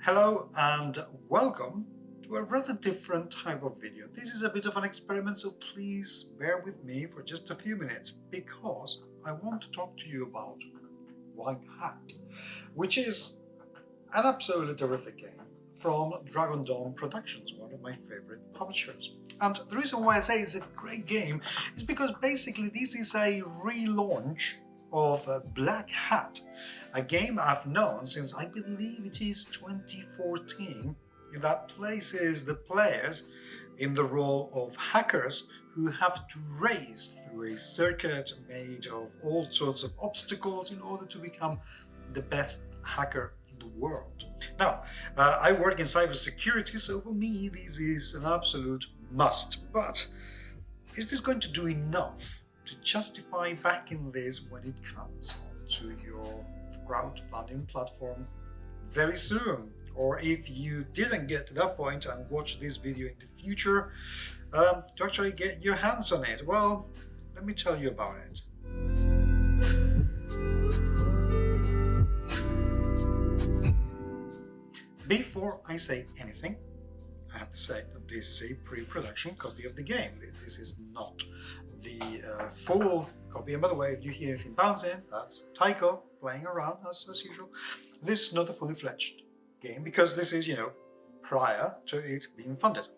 Hello and welcome to a rather different type of video. This is a bit of an experiment, so please bear with me for just a few minutes because I want to talk to you about White Hat, which is an absolutely terrific game from Dragon Dawn Productions, one of my favorite publishers. And the reason why I say it's a great game is because basically this is a relaunch of Black Hat, a game I've known since I believe it is 2014, that places the players in the role of hackers who have to race through a circuit made of all sorts of obstacles in order to become the best hacker in the world. Now, I work in cybersecurity, so for me this is an absolute must. But is this going to do enough to justify backing this when it comes onto your crowdfunding platform very soon? Or if you didn't get to that point and watch this video in the future, to actually get your hands on it? Well, let me tell you about it. Before I say anything, I have to say that this is a pre-production copy of the game. This is not the full copy. And by the way, if you hear anything bouncing, that's Taiko playing around as usual. This is not a fully fledged game because this is, prior to it being funded.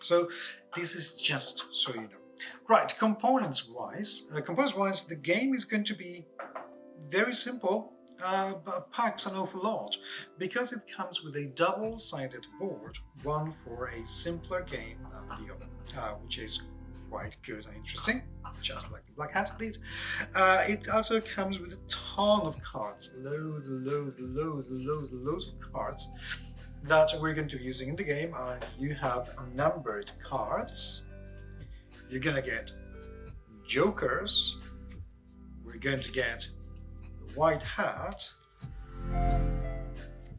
So this is just so you know. Right, components-wise, the game is going to be very simple, but packs an awful lot because it comes with a double-sided board, one for a simpler game than the other, which is quite good and interesting, just like the Black Hat did. It also comes with a ton of cards, loads of cards that we're going to be using in the game. You have numbered cards, you're gonna get jokers, we're going to get the White Hat,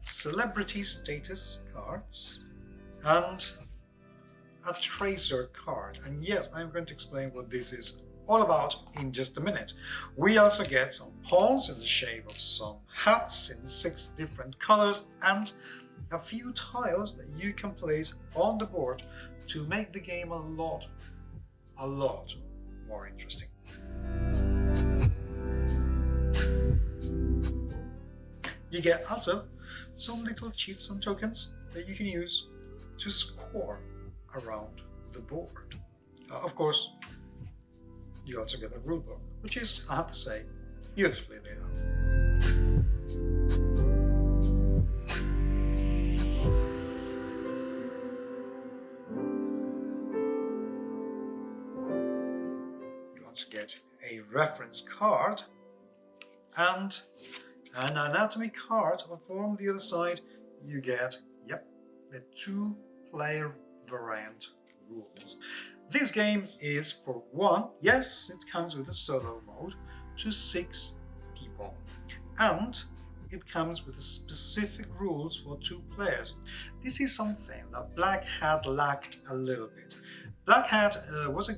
celebrity status cards, and a tracer card. And yes, I'm going to explain what this is all about in just a minute. We also get some pawns in the shape of some hats in 6 different colors and a few tiles that you can place on the board to make the game a lot more interesting. You get also some little cheats and tokens that you can use to score around the board. Of course, you also get a rulebook, which is, I have to say, beautifully laid out. You also get a reference card and an anatomy card, and on the other side you get, the 2-player variant rules. This game is for 1, yes, it comes with a solo mode, to 6 people, and it comes with specific rules for 2 players. This is something that Black Hat lacked a little bit. Black Hat is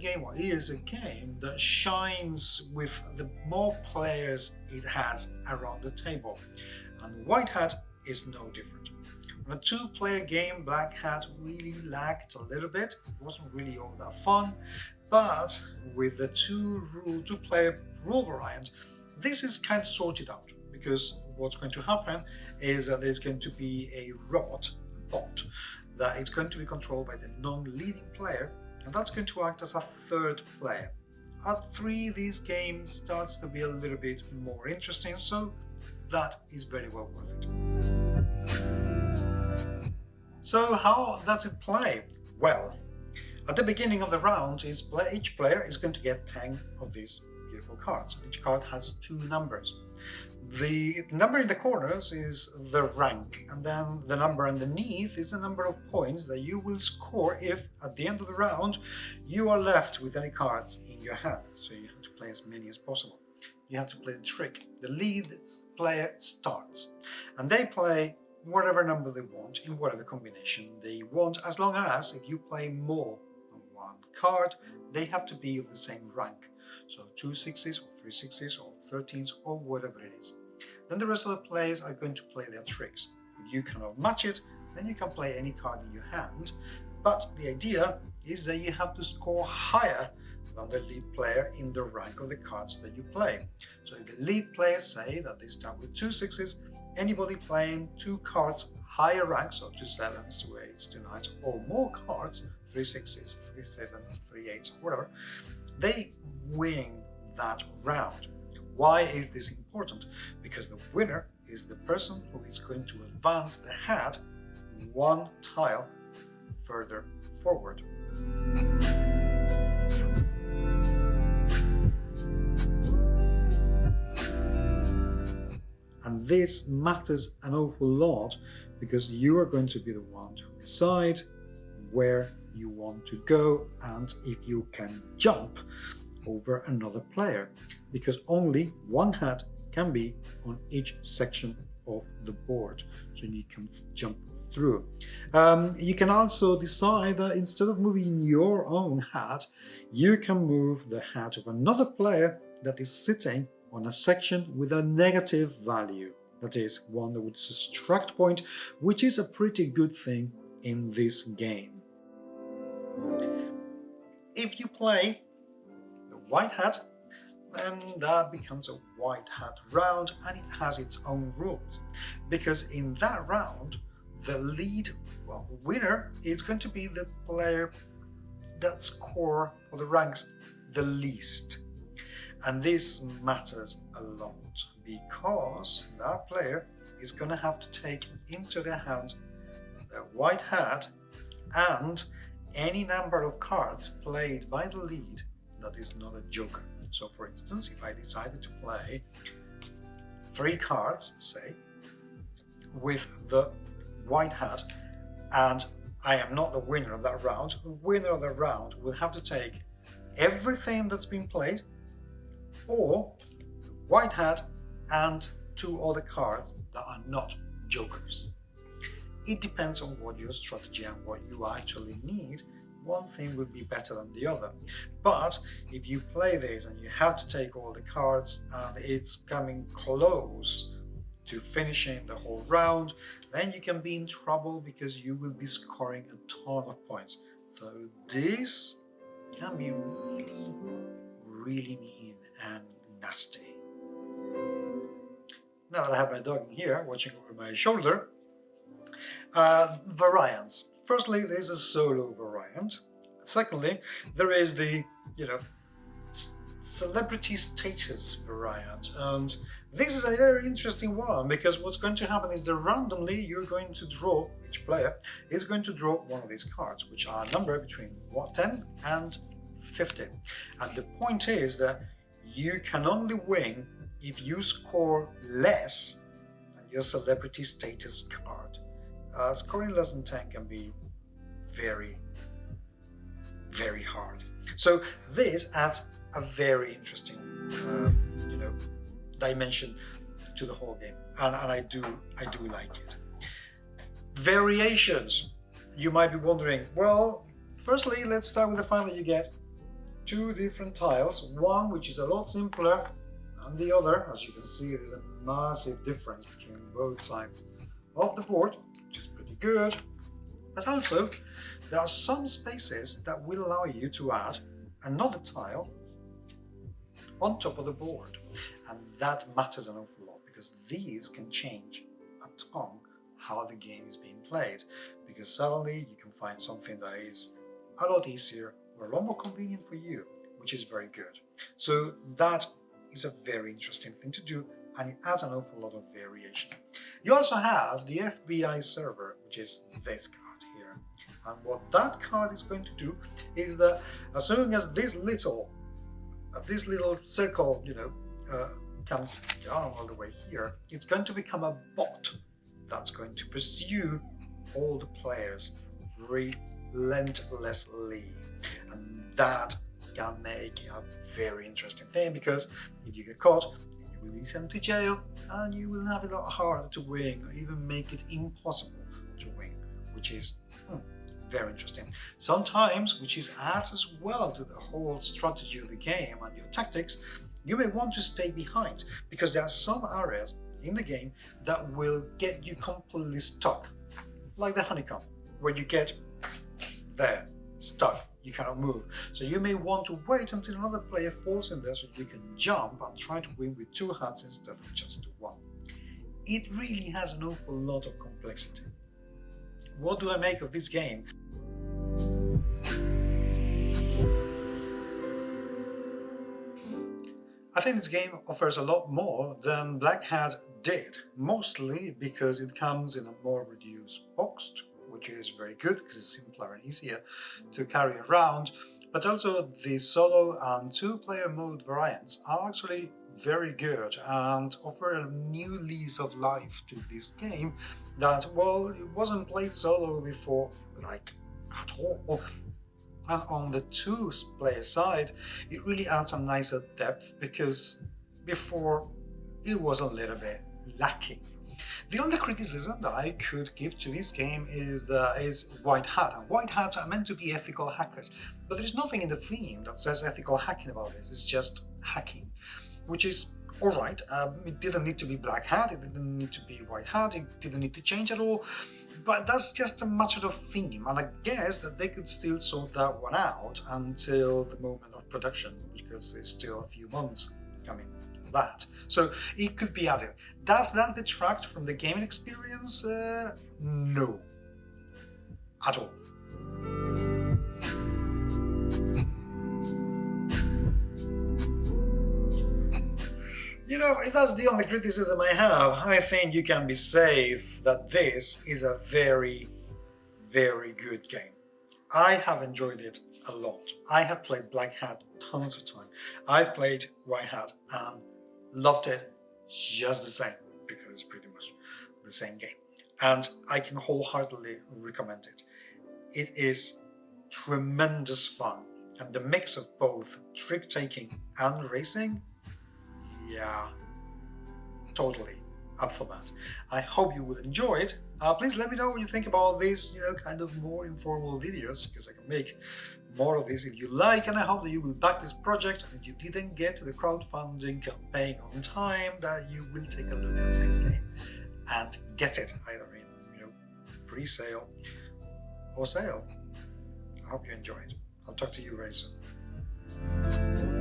a game that shines with the more players it has around the table, and White Hat is no different. On a 2-player game, Black Hat really lacked a little bit. It wasn't really all that fun, but with the 2-player rule variant, this is kind of sorted out, because what's going to happen is that there's going to be a bot that is going to be controlled by the non-leading player, and that's going to act as a 3rd player. At 3, this game starts to be a little bit more interesting, so that is very well worth it. So how does it play? Well, at the beginning of the round, each player is going to get 10 of these beautiful cards. Each card has 2 numbers. The number in the corners is the rank, and then the number underneath is the number of points that you will score if, at the end of the round, you are left with any cards in your hand. So you have to play as many as possible. You have to play the trick. The lead player starts, and they play whatever number they want in whatever combination they want, as long as if you play more than 1 card, they have to be of the same rank. So 2 6s or 3 6s or 13s or whatever it is. Then the rest of the players are going to play their tricks. If you cannot match it, then you can play any card in your hand. But the idea is that you have to score higher than the lead player in the rank of the cards that you play. So if the lead players say that they start with 2 6s, anybody playing 2 cards higher rank, so 2 7s, 2 8s, 2 9s, or more cards, 3 6s, 3 7s, 3 8s, whatever, they win that round. Why is this important? Because the winner is the person who is going to advance the hat 1 tile further forward. And this matters an awful lot because you are going to be the one to decide where you want to go and if you can jump over another player, because only 1 hat can be on each section of the board, so you can jump through. You can also decide that instead of moving your own hat, you can move the hat of another player that is sitting on a section with a negative value, that is, one that would subtract point, which is a pretty good thing in this game. If you play the white hat, then that becomes a white hat round, and it has its own rules, because in that round the lead, winner is going to be the player that score or the ranks the least. And this matters a lot because that player is going to have to take into their hand the white hat and any number of cards played by the lead that is not a joker. So for instance, if I decided to play 3 cards, say, with the white hat, and I am not the winner of that round, the winner of the round will have to take everything that's been played, or the white hat and 2 other cards that are not jokers. It depends on what your strategy and what you actually need. One thing will be better than the other. But if you play this and you have to take all the cards and it's coming close to finishing the whole round, then you can be in trouble because you will be scoring a ton of points. So this can be really, really mean and nasty. Now that I have my dog in here watching over my shoulder, variants. Firstly, there is a solo variant. Secondly, there is the, celebrity status variant. And this is a very interesting one because what's going to happen is that randomly you're going to draw, each player is going to draw one of these cards, which are numbered between 10 and 50. And the point is that you can only win if you score less than your celebrity status card. Scoring less than 10 can be very, very hard. So this adds a very interesting, dimension to the whole game, and I do like it. Variations. You might be wondering. Well, firstly, let's start with the fact that you get 2 different tiles. One which is a lot simpler than the other. As you can see, there's a massive difference between both sides of the board, which is pretty good. But also, there are some spaces that will allow you to add another tile on top of the board. And that matters an awful lot because these can change a ton how the game is being played. Because suddenly you can find something that is a lot easier or a lot more convenient for you, which is very good. So that is a very interesting thing to do, and it adds an awful lot of variation. You also have the FBI server, which is this card here. And what that card is going to do is that as soon as this little circle, comes down all the way here, it's going to become a bot that's going to pursue all the players relentlessly. And that can make a very interesting thing because if you get caught, you will be sent to jail and you will have it a lot harder to win or even make it impossible to win, which is very interesting. Sometimes, which adds as well to the whole strategy of the game and your tactics, you may want to stay behind because there are some areas in the game that will get you completely stuck, like the honeycomb, where you get there, stuck, you cannot move. So you may want to wait until another player falls in there so you can jump and try to win with 2 hearts instead of just 1. It really has an awful lot of complexity. What do I make of this game? I think this game offers a lot more than Black Hat did, mostly because it comes in a more reduced box, which is very good because it's simpler and easier to carry around, but also the solo and 2-player mode variants are actually very good and offer a new lease of life to this game that, well, it wasn't played solo before, like, at all. And on the 2-player side, it really adds a nicer depth because before it was a little bit lacking. The only criticism that I could give to this game is that it's white hat, and white hats are meant to be ethical hackers, but there's nothing in the theme that says ethical hacking about it. It's just hacking, which is alright. It didn't need to be black hat, it didn't need to be white hat, it didn't need to change at all. But that's just a matter of theme, and I guess that they could still sort that one out until the moment of production, because there's still a few months coming for that. So it could be added. Does that detract from the gaming experience? No. At all. You know, if that's the only criticism I have, I think you can be safe that this is a very, very good game. I have enjoyed it a lot. I have played Black Hat tons of time. I've played White Hat and loved it just the same, because it's pretty much the same game. And I can wholeheartedly recommend it. It is tremendous fun, and the mix of both trick-taking and racing, yeah, totally up for that. I hope you will enjoy it. Please let me know what you think about these, kind of more informal videos, because I can make more of this if you like, and I hope that you will back this project, and if you didn't get to the crowdfunding campaign on time, that you will take a look at this game and get it either in, pre-sale or sale. I hope you enjoy it. I'll talk to you very soon.